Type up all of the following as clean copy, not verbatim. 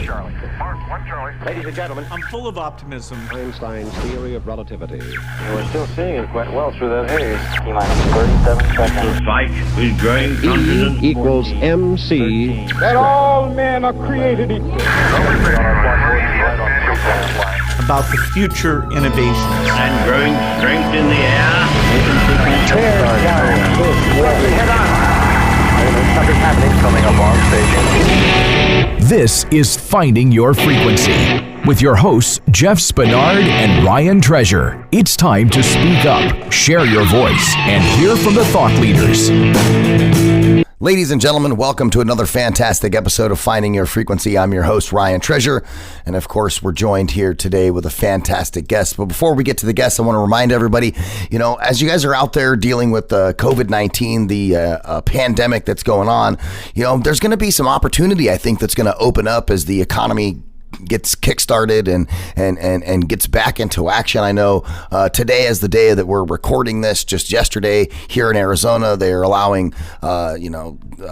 Charlie. Mark, 1 Charlie. Ladies and gentlemen, I'm full of optimism. Einstein's theory of relativity. And we're still seeing it quite well through that haze. T-minus 37 seconds. The fight is growing confident. E equals MC. That all men are created equal. About the future innovations. And growing strength in the air. Tear down this way. Head on. Something happening coming up on station. This is Finding Your Frequency with your hosts, Jeff Spinard and Ryan Treasure. It's time to speak up, share your voice, and hear from the thought leaders. Ladies and gentlemen, welcome to another fantastic episode of Finding Your Frequency. I'm your host, Ryan Treasure. And of course, we're joined here today with a fantastic guest. But before we get to the guest, I want to remind everybody, as you guys are out there dealing with COVID-19, the pandemic that's going on, there's going to be some opportunity, I think, that's going to open up as the economy gets kickstarted and gets back into action. I know today is the day that we're recording this. Just yesterday here in Arizona, they're allowing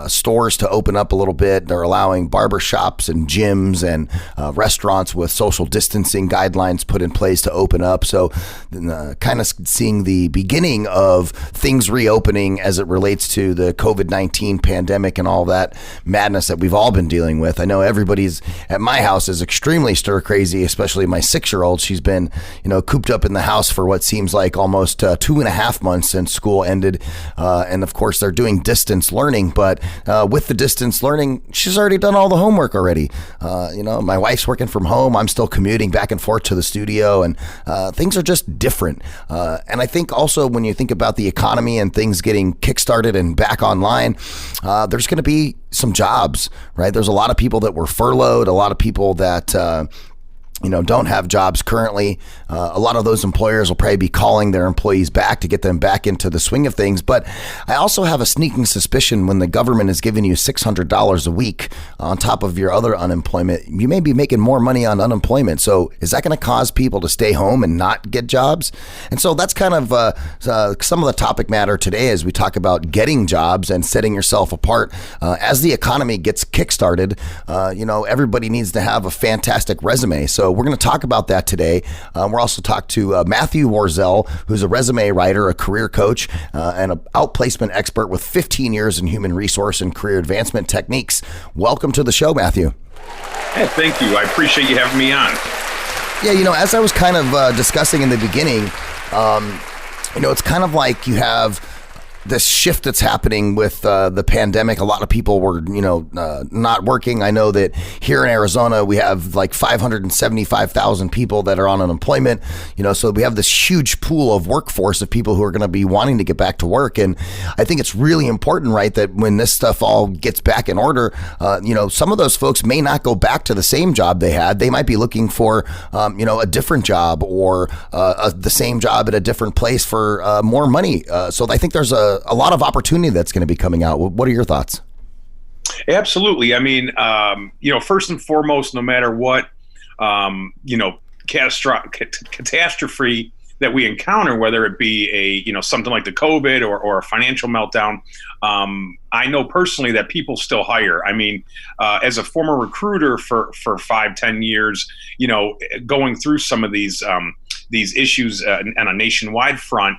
stores to open up a little bit. They're allowing barbershops and gyms and restaurants with social distancing guidelines put in place to open up. So kind of seeing the beginning of things reopening as it relates to the COVID-19 pandemic and all that madness that we've all been dealing with. I know everybody's at my house is extremely stir crazy, especially my 6-year-old. She's been, cooped up in the house for what seems like almost 2.5 months since school ended. And of course, they're doing distance learning. But with the distance learning, she's already done all the homework already. My wife's working from home. I'm still commuting back and forth to the studio, and things are just different. And I think also when you think about the economy and things getting kickstarted and back online, there's going to be some jobs, right? There's a lot of people that were furloughed, a lot of people that don't have jobs currently. A lot of those employers will probably be calling their employees back to get them back into the swing of things. But I also have a sneaking suspicion when the government is giving you $600 a week on top of your other unemployment, you may be making more money on unemployment. So is that going to cause people to stay home and not get jobs? And so that's kind of some of the topic matter today as we talk about getting jobs and setting yourself apart. As the economy gets kickstarted, everybody needs to have a fantastic resume. So we're going to talk about that today. We're also talk to Matthew Warzel, who's a resume writer, a career coach, and an outplacement expert with 15 years in human resource and career advancement techniques. Welcome to the show, Matthew. Hey, thank you. I appreciate you having me on. Yeah, as I was kind of discussing in the beginning, it's kind of like you have this shift that's happening with the pandemic. A lot of people were, not working. I know that here in Arizona, we have like 575,000 people that are on unemployment, so we have this huge pool of workforce of people who are going to be wanting to get back to work. And I think it's really important, right, that when this stuff all gets back in order, some of those folks may not go back to the same job they had. They might be looking for, a different job or the same job at a different place for more money. So I think there's a lot of opportunity that's going to be coming out. What are your thoughts? Absolutely. I mean, first and foremost, no matter what, catastrophe that we encounter, whether it be something like the COVID or a financial meltdown, I know personally that people still hire. I mean, as a former recruiter for 5-10 years, going through some of these issues on a nationwide front,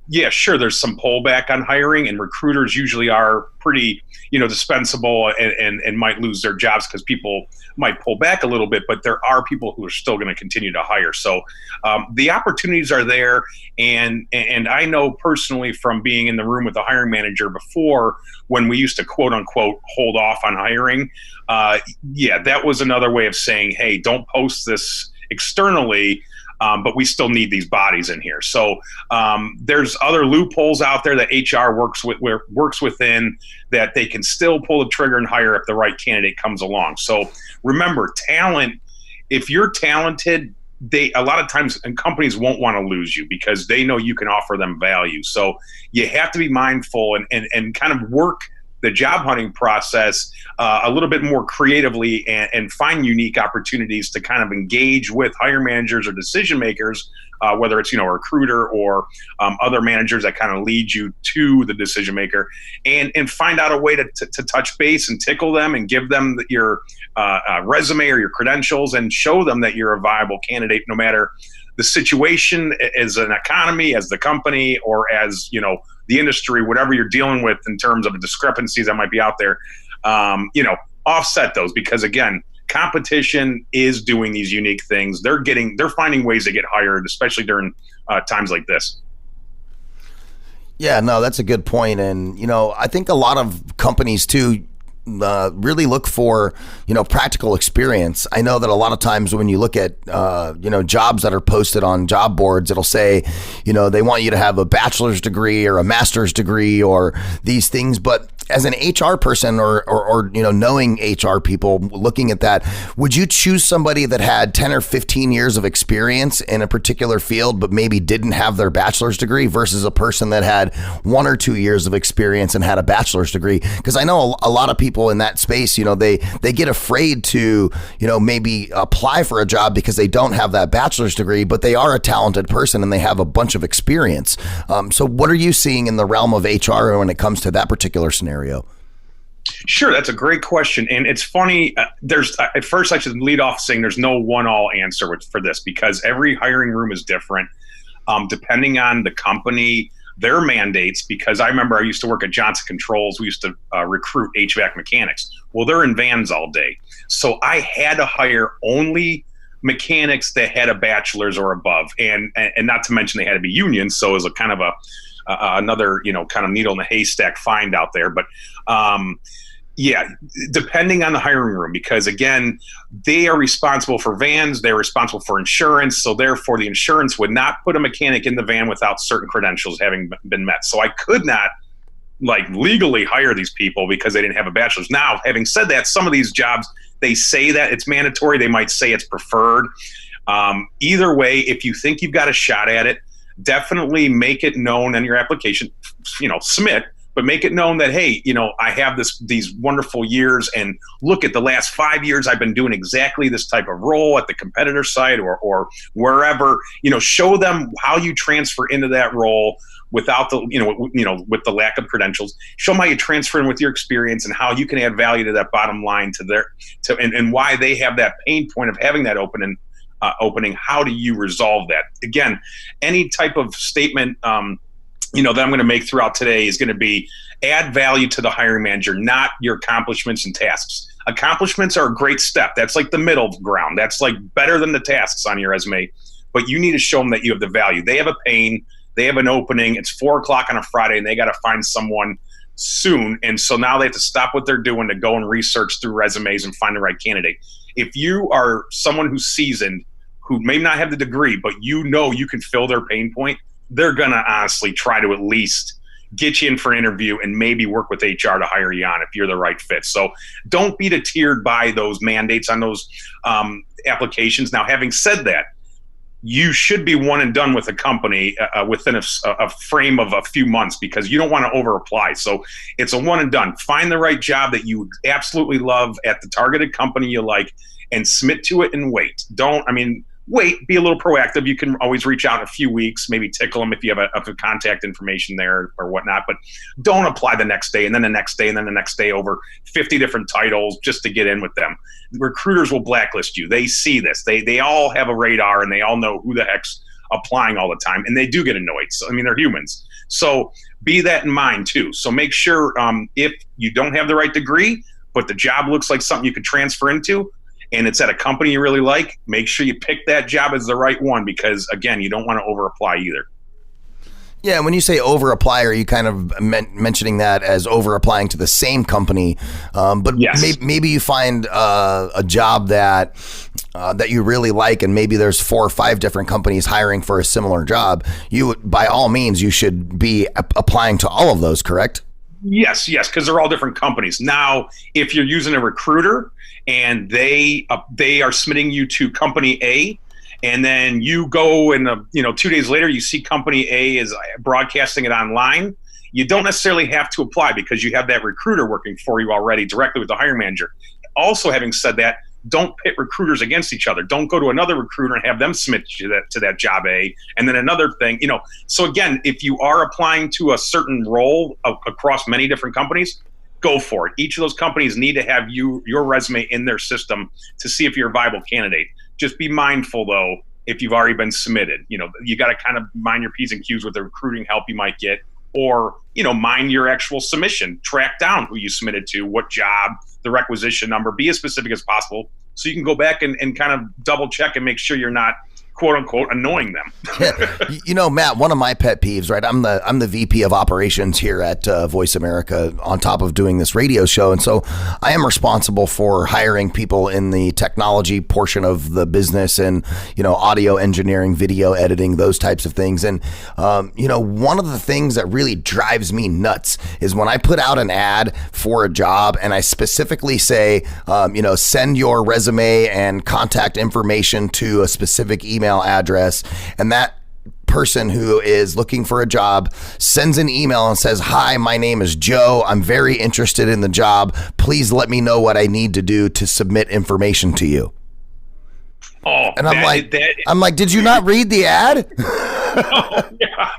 yeah, sure, there's some pullback on hiring, and recruiters usually are pretty, dispensable and might lose their jobs because people might pull back a little bit, but there are people who are still going to continue to hire. So the opportunities are there, and I know personally from being in the room with the hiring manager before, when we used to quote unquote hold off on hiring, that was another way of saying, hey, don't post this externally. But we still need these bodies in here. So there's other loopholes out there that HR works within that they can still pull the trigger and hire if the right candidate comes along. So remember, talent, if you're talented, a lot of times companies won't want to lose you because they know you can offer them value. So you have to be mindful and kind of work the job hunting process a little bit more creatively and find unique opportunities to kind of engage with hiring managers or decision makers, whether it's, a recruiter or other managers that kind of lead you to the decision maker, and find out a way to touch base and tickle them and give them your resume or your credentials and show them that you're a viable candidate, no matter the situation as an economy, as the company, or as, the industry, whatever you're dealing with in terms of the discrepancies that might be out there. Offset those, because again, competition is doing these unique things. They're finding ways to get hired, especially during times like this. Yeah, no, that's a good point. And, I think a lot of companies too really look for, practical experience. I know that a lot of times when you look at, jobs that are posted on job boards, it'll say, they want you to have a bachelor's degree or a master's degree or these things. But as an HR person or knowing HR people, looking at that, would you choose somebody that had 10 or 15 years of experience in a particular field, but maybe didn't have their bachelor's degree versus a person that had 1 or 2 years of experience and had a bachelor's degree? Because I know a lot of people in that space, they get afraid to, maybe apply for a job because they don't have that bachelor's degree, but they are a talented person and they have a bunch of experience. So what are you seeing in the realm of HR when it comes to that particular scenario? Sure, that's a great question, and it's funny. There's at first I should lead off saying there's no one-all answer for this, because every hiring room is different, depending on the company, their mandates. Because I remember I used to work at Johnson Controls. We used to recruit HVAC mechanics. Well, they're in vans all day, so I had to hire only mechanics that had a bachelor's or above, and not to mention they had to be union. So it was a kind of another, kind of needle in the haystack find out there. But depending on the hiring room, because again, they are responsible for vans, they're responsible for insurance. So therefore the insurance would not put a mechanic in the van without certain credentials having been met. So I could not legally hire these people because they didn't have a bachelor's. Now, having said that, some of these jobs, they say that it's mandatory. They might say it's preferred. Either way, if you think you've got a shot at it, definitely make it known in your application, submit, but make it known that, hey, I have these wonderful years, and look at the last 5 years, I've been doing exactly this type of role at the competitor site or wherever. Show them how you transfer into that role without the, with the lack of credentials. Show them how you transfer in with your experience and how you can add value to that bottom line and why they have that pain point of having that opening. How do you resolve that? Again, any type of statement that I'm going to make throughout today is going to be add value to the hiring manager, not your accomplishments and tasks. Accomplishments are a great step. That's like the middle ground. That's like better than the tasks on your resume, but you need to show them that you have the value. They have a pain. They have an opening. It's 4:00 on a Friday and they got to find someone soon. And so now they have to stop what they're doing to go and research through resumes and find the right candidate. If you are someone who's seasoned, who may not have the degree, but you can fill their pain point, they're going to honestly try to at least get you in for an interview and maybe work with HR to hire you on if you're the right fit. So don't be deterred by those mandates on those applications. Now, having said that, you should be one and done with a company within a frame of a few months, because you don't want to over apply. So it's a one and done. Find the right job that you absolutely love at the targeted company you like and submit to it and wait. Wait, be a little proactive. You can always reach out in a few weeks, maybe tickle them if you have a contact information there or whatnot, but don't apply the next day and then the next day and then the next day over 50 different titles just to get in with them. Recruiters will blacklist you. They see this. They all have a radar and they all know who the heck's applying all the time, and they do get annoyed. So, they're humans. So be that in mind too. So make sure if you don't have the right degree, but the job looks like something you could transfer into, and it's at a company you really like, make sure you pick that job as the right one, because again, you don't want to over apply either. Yeah, when you say over apply, are you kind of mentioning that as over applying to the same company? But yes. maybe you find a job that you really like, and maybe there's 4 or 5 different companies hiring for a similar job. By all means, you should be applying to all of those, correct? Yes, because they're all different companies. Now, if you're using a recruiter and they are submitting you to company A, and then you go and 2 days later you see company A is broadcasting it online, You don't necessarily have to apply because you have that recruiter working for you already directly with the hiring manager. Also, having said that, don't pit recruiters against each other. Don't go to another recruiter and have them submit you to that job A, and then another thing. So again, if you are applying to a certain role across many different companies, go for it. Each of those companies need to have your resume in their system to see if you're a viable candidate. Just be mindful, though, if you've already been submitted. You got to kind of mind your P's and Q's with the recruiting help you might get, or mind your actual submission. Track down who you submitted to, what job, the requisition number. Be as specific as possible so you can go back and kind of double check and make sure you're not, quote unquote, annoying them. Yeah. Matt, one of my pet peeves, right? I'm the VP of operations here at Voice America, on top of doing this radio show. And so I am responsible for hiring people in the technology portion of the business and, audio engineering, video editing, those types of things. And, one of the things that really drives me nuts is when I put out an ad for a job and I specifically say, send your resume and contact information to a specific email address, and that person who is looking for a job sends an email and says, "Hi, my name is Joe. I'm very interested in the job. Please let me know what I need to do to submit information to you." Oh, and I'm like, did you not read the ad? Oh, yeah.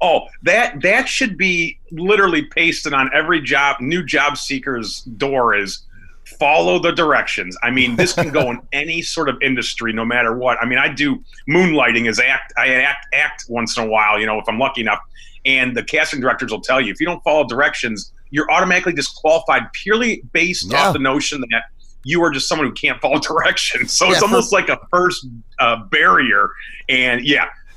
Oh, that should be literally pasted on every new job seeker's door is follow the directions. I mean, this can go in any sort of industry, no matter what. I mean, I do moonlighting as I act once in a while, if I'm lucky enough. And the casting directors will tell you, if you don't follow directions, you're automatically disqualified purely based off the notion that you are just someone who can't follow directions. So it's almost like a first barrier. And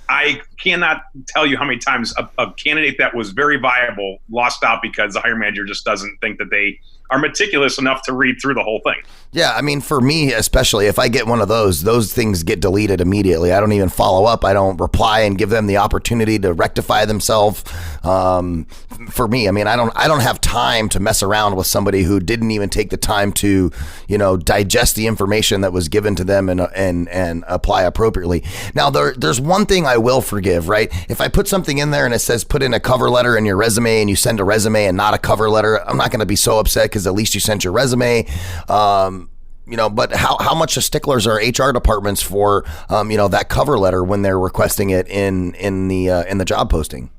I cannot tell you how many times a candidate that was very viable lost out because the hiring manager just doesn't think that they are meticulous enough to read through the whole thing. Yeah, I mean, for me, especially if I get one of those things get deleted immediately. I don't even follow up. I don't reply and give them the opportunity to rectify themselves. For me, I mean, I don't have time to mess around with somebody who didn't even take the time to, digest the information that was given to them and apply appropriately. Now, there's one thing I will forgive, right? If I put something in there and it says put in a cover letter in your resume and you send a resume and not a cover letter, I'm not going to be so upset because at least you sent your resume. But how much of sticklers are HR departments for, that cover letter when they're requesting it in the job posting?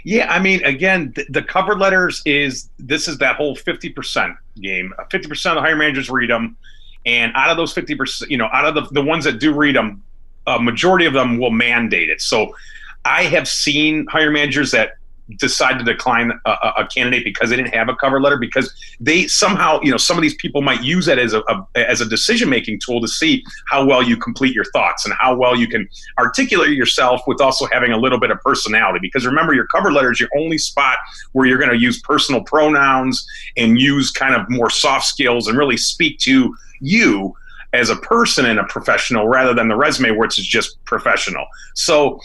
Yeah, I mean, again, the cover letters is that whole 50% game. 50% of the hiring managers read them, and out of those 50%, out of the ones that do read them, a majority of them will mandate it. So I have seen hiring managers that decide to decline a candidate because they didn't have a cover letter, because they somehow, some of these people might use that as a decision-making tool to see how well you complete your thoughts and how well you can articulate yourself with also having a little bit of personality. Because remember, your cover letter is your only spot where you're going to use personal pronouns and use kind of more soft skills and really speak to you as a person and a professional, rather than the resume where it's just professional. So,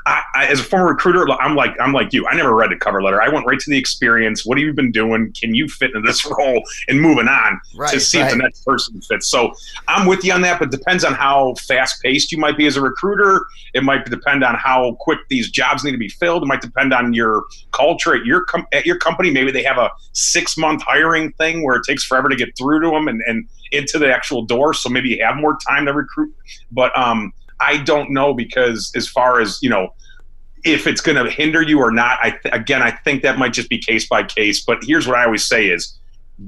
I, as a former recruiter, I'm like you. I never read the cover letter. I went right to the experience. What have you been doing? Can you fit into this role? And moving on to see if the next person fits. So I'm with you on that, but it depends on how fast paced you might be as a recruiter. It might depend on how quick these jobs need to be filled. It might depend on your culture at your company. Maybe they have a 6-month hiring thing where it takes forever to get through to them and into the actual door. So maybe you have more time to recruit. But I don't know, because as far as, if it's going to hinder you or not, I think that might just be case by case. But here's what I always say is,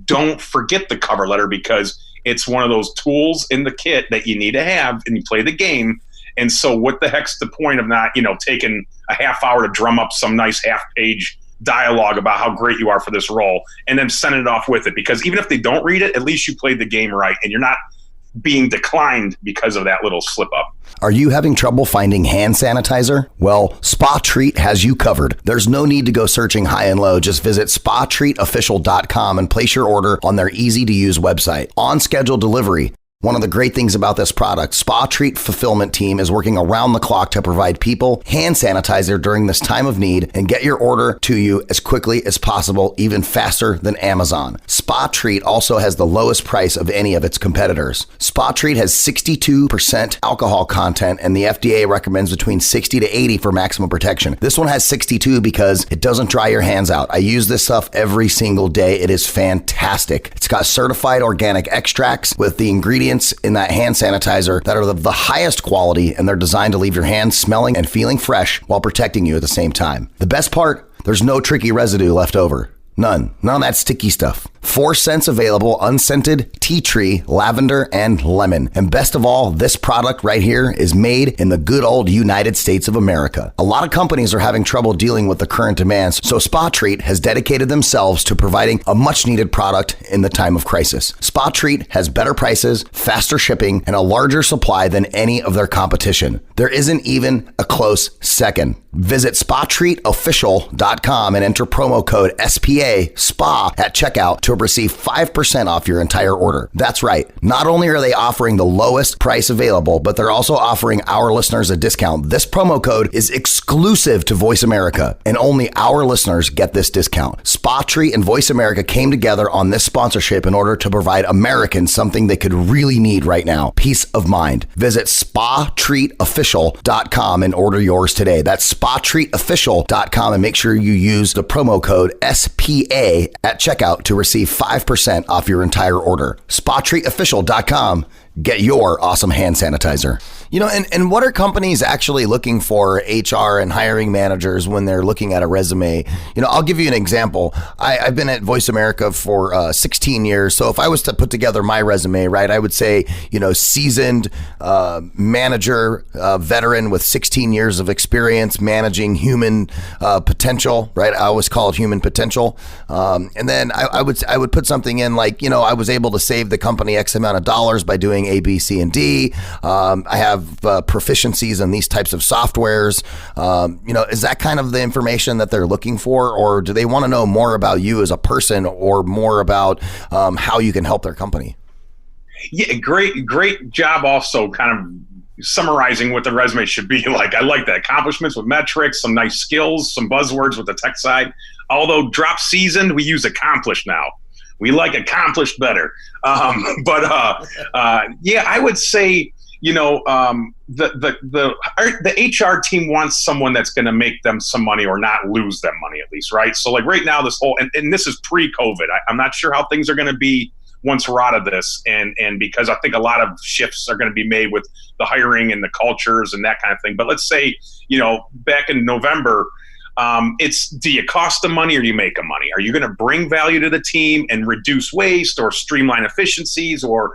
don't forget the cover letter, because it's one of those tools in the kit that you need to have and you play the game. And so what the heck's the point of not, taking a half hour to drum up some nice half-page dialogue about how great you are for this role and then sending it off with it? Because even if they don't read it, at least you played the game right and you're not being declined because of that little slip up. Are you having trouble finding hand sanitizer? Well, Spa Treat has you covered. There's no need to go searching high and low. Just visit spatreatofficial.com and place your order on their easy to use website. On schedule delivery. One of the great things about this product, Spa Treat Fulfillment Team is working around the clock to provide people hand sanitizer during this time of need and get your order to you as quickly as possible, even faster than Amazon. Spa Treat also has the lowest price of any of its competitors. Spa Treat has 62% alcohol content, and the FDA recommends between 60 to 80 for maximum protection. This one has 62 because it doesn't dry your hands out. I use this stuff every single day. It is fantastic. It's got certified organic extracts with the ingredients in that hand sanitizer that are the highest quality, and they're designed to leave your hands smelling and feeling fresh while protecting you at the same time. The best part, there's no tricky residue left over. None of that sticky stuff. 4 scents available: unscented, tea tree, lavender, and lemon. And best of all, this product right here is made in the good old United States of America. A lot of companies are having trouble dealing with the current demands, so Spa Treat has dedicated themselves to providing a much needed product in the time of crisis. Spa Treat has better prices, faster shipping, and a larger supply than any of their competition. There isn't even a close second. Visit SpaTreatOfficial.com and enter promo code SPA SPA at checkout to receive 5% off your entire order. That's right. Not only are they offering the lowest price available, but they're also offering our listeners a discount. This promo code is exclusive to Voice America, and only our listeners get this discount. Spa Treat and Voice America came together on this sponsorship in order to provide Americans something they could really need right now: peace of mind. Visit SpaTreatOfficial.com and order yours today. That's SpaTreatOfficial.com, and make sure you use the promo code SPA at checkout to receive 5% off your entire order. SpaTreatOfficial.com. Get your awesome hand sanitizer. You know, and what are companies actually looking for, HR and hiring managers, when they're looking at a resume? You know, I'll give you an example. I've been at Voice America for 16 years. So if I was to put together my resume, right, I would say, you know, seasoned manager, veteran with 16 years of experience managing human potential, right? I always call it human potential. And then I would put something in like, you know, I was able to save the company X amount of dollars by doing A, B, C, and D. I have proficiencies in these types of softwares. You know, is that kind of the information that they're looking for, or do they want to know more about you as a person, or more about how you can help their company? Yeah, great job. Also, kind of summarizing what the resume should be like. I like that. Accomplishments with metrics, some nice skills, some buzzwords with the tech side. Although drop seasoned, we use accomplished now. We like accomplished better. Yeah, I would say, you know, the HR team wants someone that's going to make them some money or not lose them money, at least, right? So like right now, this whole, and this is pre-COVID. I'm not sure how things are going to be once we're out of this, and because I think a lot of shifts are going to be made with the hiring and the cultures and that kind of thing. But let's say, you know, back in November, it's, do you cost them money or do you make them money? Are you going to bring value to the team and reduce waste or streamline efficiencies or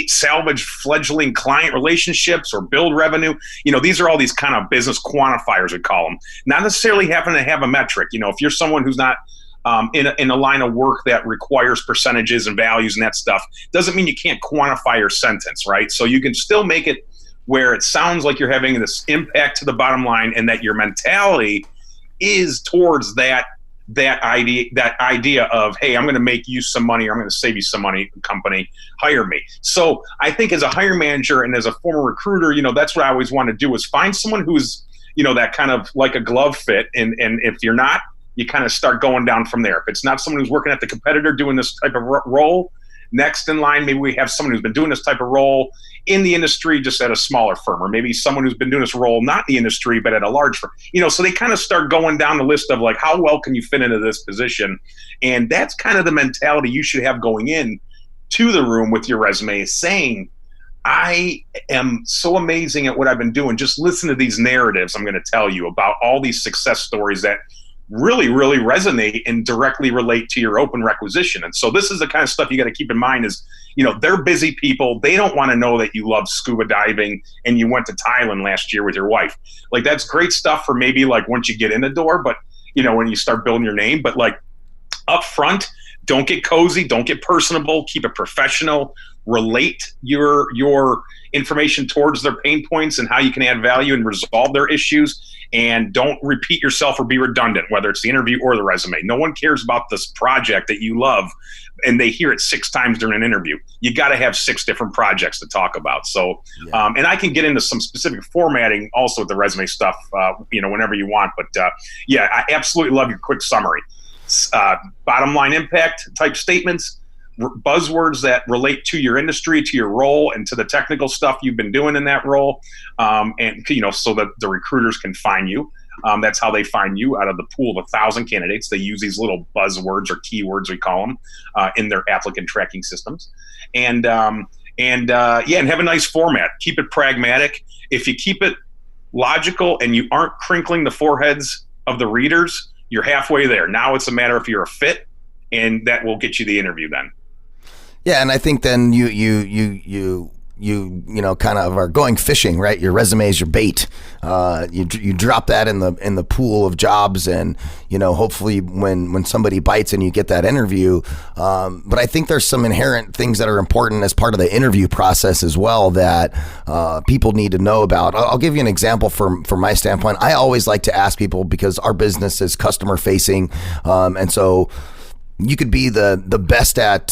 salvage fledgling client relationships or build revenue? You know, these are all these kind of business quantifiers, we call them. Not necessarily having to have a metric. You know, if you're someone who's not in a line of work that requires percentages and values and that stuff, doesn't mean you can't quantify your sentence, right? So you can still make it where it sounds like you're having this impact to the bottom line, and that your mentality is towards that idea of, hey, I'm going to make you some money, or I'm going to save you some money, company, hire me. So I think as a hiring manager and as a former recruiter, you know, that's what I always want to do, is find someone who's, you know, that kind of like a glove fit. And if you're not, you kind of start going down from there. If it's not someone who's working at the competitor doing this type of role, next in line, maybe we have someone who's been doing this type of role in the industry, just at a smaller firm, or maybe someone who's been doing this role not in the industry but at a large firm. You know, so they kind of start going down the list of like, how well can you fit into this position? And that's kind of the mentality you should have going in to the room with your resume, saying, I am so amazing at what I've been doing. Just listen to these narratives I'm going to tell you about all these success stories that really, really resonate and directly relate to your open requisition. And so this is the kind of stuff you got to keep in mind is, you know, they're busy people. They don't want to know that you love scuba diving and you went to Thailand last year with your wife. Like, that's great stuff for maybe like once you get in the door, but, you know, when you start building your name, but like up front, Don't get cozy. Don't get personable. Keep it professional. Relate your information towards their pain points and how you can add value and resolve their issues. And don't repeat yourself or be redundant, whether it's the interview or the resume. No one cares about this project that you love and they hear it 6 times during an interview. You got to have 6 different projects to talk about. So, and I can get into some specific formatting also with the resume stuff, whenever you want. But I absolutely love your quick summary. Bottom line impact type statements, buzzwords that relate to your industry, to your role, and to the technical stuff you've been doing in that role, and so that the recruiters can find you. That's how they find you out of the pool of 1,000 candidates. They use these little buzzwords or keywords, we call them, in their applicant tracking systems, and have a nice format. Keep it pragmatic. If you keep it logical and you aren't crinkling the foreheads of the readers, you're halfway there. Now it's a matter if you're a fit, and that will get you the interview then. Yeah, and I think then you kind of are going fishing, right? Your resume is your bait. You drop that in the pool of jobs, and hopefully when somebody bites and you get that interview. But I think there's some inherent things that are important as part of the interview process as well that people need to know about. I'll give you an example from my standpoint. I always like to ask people, because our business is customer facing, and so you could be the best at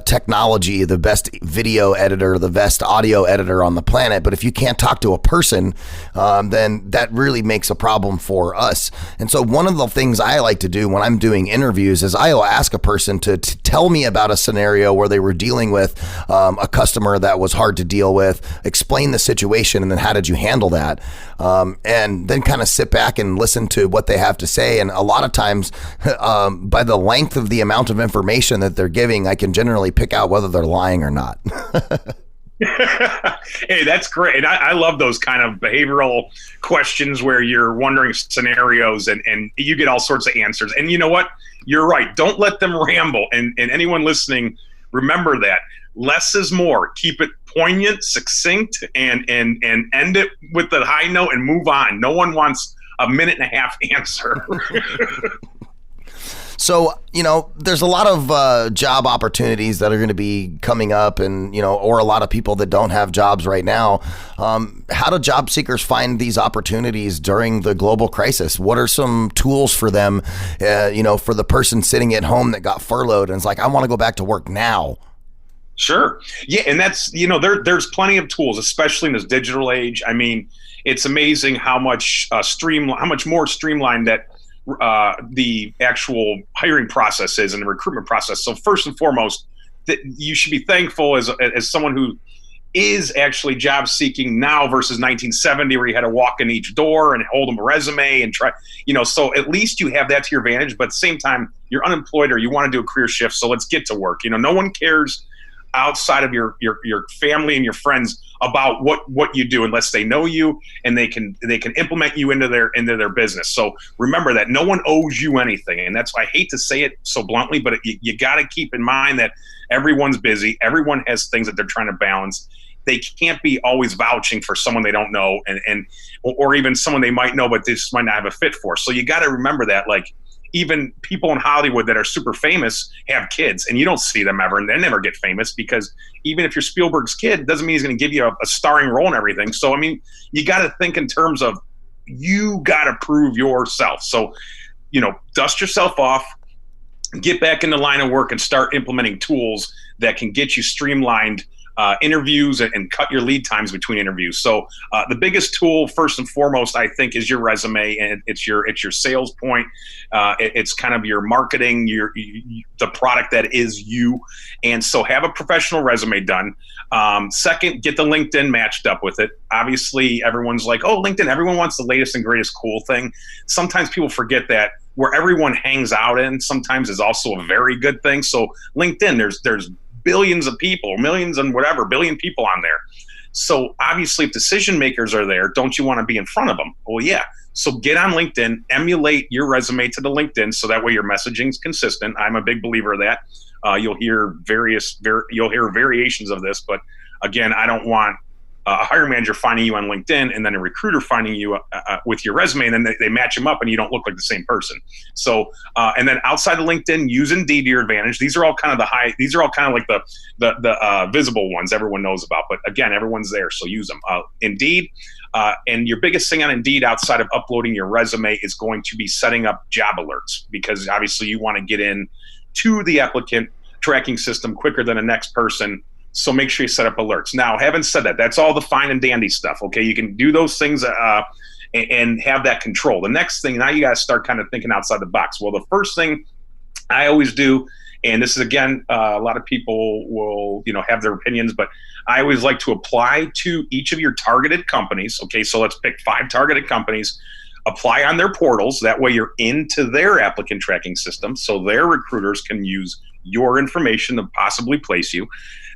technology, the best video editor, the best audio editor on the planet, but if you can't talk to a person, then that really makes a problem for us. And so one of the things I like to do when I'm doing interviews is I will ask a person to tell me about a scenario where they were dealing with a customer that was hard to deal with, explain the situation, and then how did you handle that? And then kind of sit back and listen to what they have to say. And a lot of times, by the length of the amount of information that they're giving, I can generally pick out whether they're lying or not. Hey, that's great. And I love those kind of behavioral questions where you're wondering scenarios and you get all sorts of answers. And you know what? You're right. Don't let them ramble. And anyone listening, remember that. Less is more. Keep it poignant, succinct, and end it with the high note and move on. No one wants a 1.5-minute answer. So, there's a lot of job opportunities that are going to be coming up and, or a lot of people that don't have jobs right now. How do job seekers find these opportunities during the global crisis? What are some tools for them, for the person sitting at home that got furloughed and is like, I want to go back to work now? Sure. Yeah. And that's, there's plenty of tools, especially in this digital age. I mean, it's amazing how much more streamlined that the actual hiring process is and the recruitment process. So first and foremost, that you should be thankful as someone who is actually job seeking now versus 1970, where you had to walk in each door and hold them a resume and try, so at least you have that to your advantage. But at the same time, you're unemployed or you want to do a career shift. So let's get to work. No one cares outside of your family and your friends about what you do unless they know you and they can implement you into their business. So remember that no one owes you anything. And that's why I hate to say it so bluntly, but you got to keep in mind that everyone's busy. Everyone has things that they're trying to balance. They can't be always vouching for someone they don't know or even someone they might know, but they just might not have a fit for. So you got to remember that, like, even people in Hollywood that are super famous have kids, and you don't see them ever, and they never get famous, because even if you're Spielberg's kid, doesn't mean he's going to give you a starring role and everything. So, I mean, you got to think in terms of you got to prove yourself. So, dust yourself off, get back in the line of work, and start implementing tools that can get you streamlined interviews and cut your lead times between interviews. So the biggest tool, first and foremost, I think, is your resume, and it's your sales point. It's kind of your marketing, the product that is you. And so have a professional resume done. Second, get the LinkedIn matched up with it. Obviously, everyone's like, oh, LinkedIn, everyone wants the latest and greatest cool thing. Sometimes people forget that where everyone hangs out in sometimes is also a very good thing. So LinkedIn, there's billions of people, millions and whatever, billion people on there. So obviously if decision makers are there, don't you want to be in front of them? Well, yeah. So get on LinkedIn, emulate your resume to the LinkedIn so that way your messaging is consistent. I'm a big believer of that. You'll hear variations of this, but again, I don't want a hiring manager finding you on LinkedIn and then a recruiter finding you with your resume, and then they match them up and you don't look like the same person. So, and then outside of LinkedIn, use Indeed to your advantage. These are all kind of like the visible ones everyone knows about, but again, everyone's there, so use them. Indeed, and your biggest thing on Indeed outside of uploading your resume is going to be setting up job alerts, because obviously you want to get in to the applicant tracking system quicker than the next person. So make sure you set up alerts. Now, having said that, that's all the fine and dandy stuff. Okay, you can do those things and have that control. The next thing, now you got to start kind of thinking outside the box. Well, the first thing I always do, and this is again, a lot of people will have their opinions, but I always like to apply to each of your targeted companies. Okay, so let's pick 5 targeted companies. Apply on their portals. That way you're into their applicant tracking system, so their recruiters can use your information to possibly place you.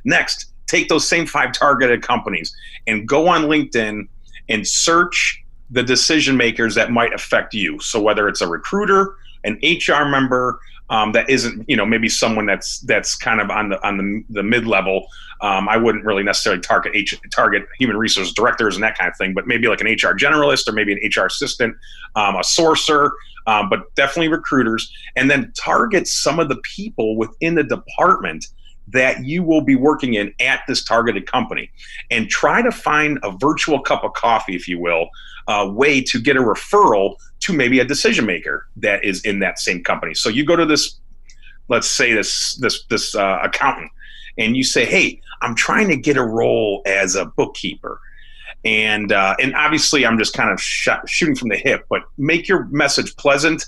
Next, take those same 5 targeted companies and go on LinkedIn and search the decision makers that might affect you. So whether it's a recruiter, an HR member, that isn't, maybe someone that's kind of on the mid-level. I wouldn't really necessarily target human resource directors and that kind of thing, but maybe like an HR generalist or maybe an HR assistant, a sourcer, but definitely recruiters. And then target some of the people within the department that you will be working in at this targeted company, and try to find a virtual cup of coffee, if you will, way to get a referral to maybe a decision maker that is in that same company. So you go to this, let's say this accountant, and you say, hey, I'm trying to get a role as a bookkeeper. And obviously I'm just kind of shooting from the hip, but make your message pleasant,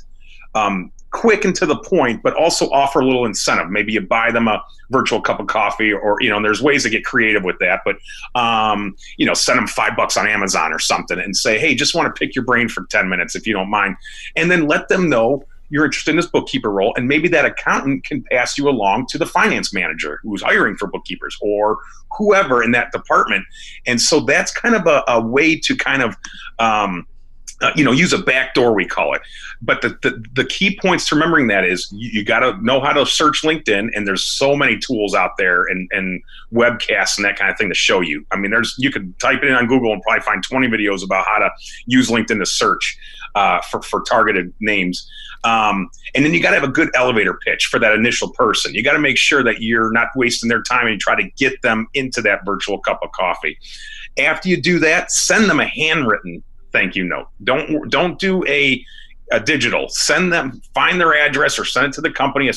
quick and to the point, but also offer a little incentive. Maybe you buy them a virtual cup of coffee, or and there's ways to get creative with that, but send them $5 on Amazon or something and say, hey, just want to pick your brain for 10 minutes if you don't mind. And then let them know you're interested in this bookkeeper role, and maybe that accountant can pass you along to the finance manager who's hiring for bookkeepers or whoever in that department. And so that's kind of a way to kind of use a back door, we call it. But the key points to remembering that is you got to know how to search LinkedIn, and there's so many tools out there and webcasts and that kind of thing to show you. I mean, you could type it in on Google and probably find 20 videos about how to use LinkedIn to search for targeted names. And then you got to have a good elevator pitch for that initial person. You got to make sure that you're not wasting their time and you try to get them into that virtual cup of coffee. After you do that, send them a handwritten thank you note. Don't do a digital. Find their address or send it to the company,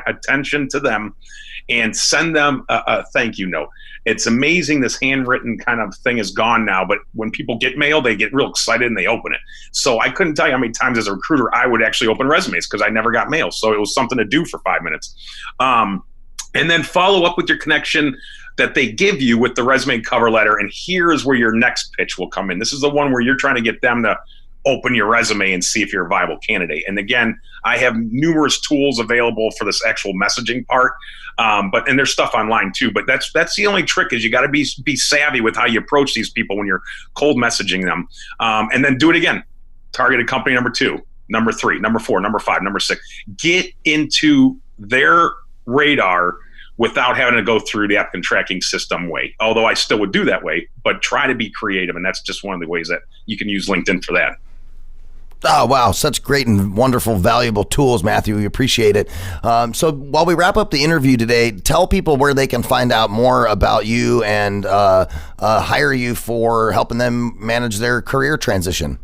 attention to them, and send them a thank you note. It's amazing this handwritten kind of thing is gone now, but when people get mail, they get real excited and they open it. So I couldn't tell you how many times as a recruiter I would actually open resumes because I never got mail. So it was something to do for 5 minutes. And then follow up with your connection that they give you with the resume and cover letter. And here's where your next pitch will come in. This is the one where you're trying to get them to open your resume and see if you're a viable candidate. And again, I have numerous tools available for this actual messaging part. And there's stuff online too, but that's the only trick is you got to be savvy with how you approach these people when you're cold messaging them. And then do it again. Targeted company number 2, number 3, number 4, number 5, number 6. Get into their radar without having to go through the applicant tracking system way. Although I still would do that way, but try to be creative. And that's just one of the ways that you can use LinkedIn for that. Oh, wow. Such great and wonderful, valuable tools, Matthew. We appreciate it. So while we wrap up the interview today, tell people where they can find out more about you and hire you for helping them manage their career transition.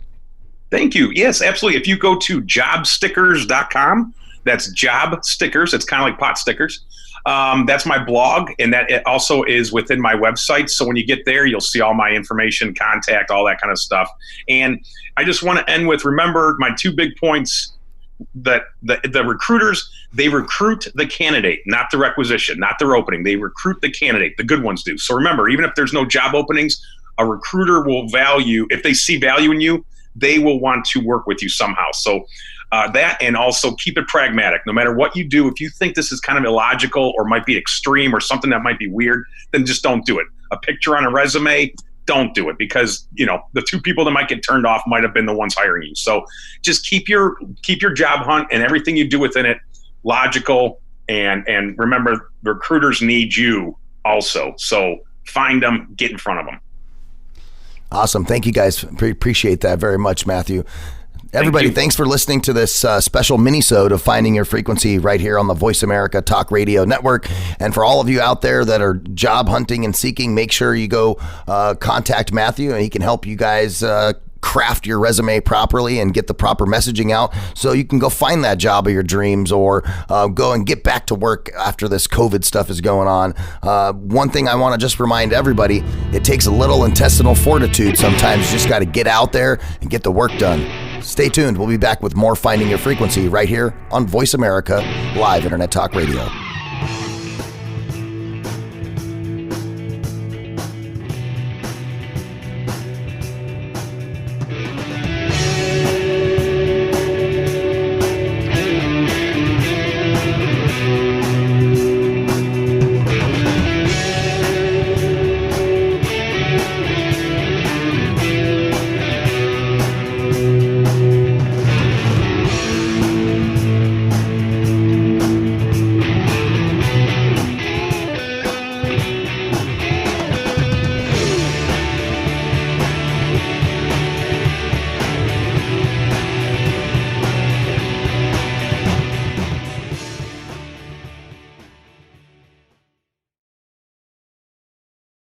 Thank you. Yes, absolutely. If you go to jobstickers.com, that's job stickers. It's kind of like pot stickers. That's my blog, and that it also is within my website. So when you get there, you'll see all my information, contact, all that kind of stuff. And I just want to end with, remember my 2 big points, that the recruiters, they recruit the candidate, not the requisition, not their opening. They recruit the candidate. The good ones do. So remember, even if there's no job openings, a recruiter will value, if they see value in you, they will want to work with you somehow. So that, and also keep it pragmatic. No matter what you do, if you think this is kind of illogical or might be extreme or something that might be weird, then just don't do it. A picture on a resume, don't do it, because the 2 people that might get turned off might have been the ones hiring you. So just keep your job hunt and everything you do within it logical, and remember, recruiters need you also. So find them, get in front of them. Awesome. Thank you guys. Appreciate that very much, Matthew. Everybody, thanks for listening to this special mini-sode of Finding Your Frequency right here on the Voice America Talk Radio Network. And for all of you out there that are job hunting and seeking, make sure you go contact Matthew, and he can help you guys craft your resume properly and get the proper messaging out so you can go find that job of your dreams, or go and get back to work after this COVID stuff is going on. One thing I want to just remind everybody, it takes a little intestinal fortitude sometimes. You just got to get out there and get the work done. Stay tuned. We'll be back with more Finding Your Frequency right here on Voice America Live Internet Talk Radio.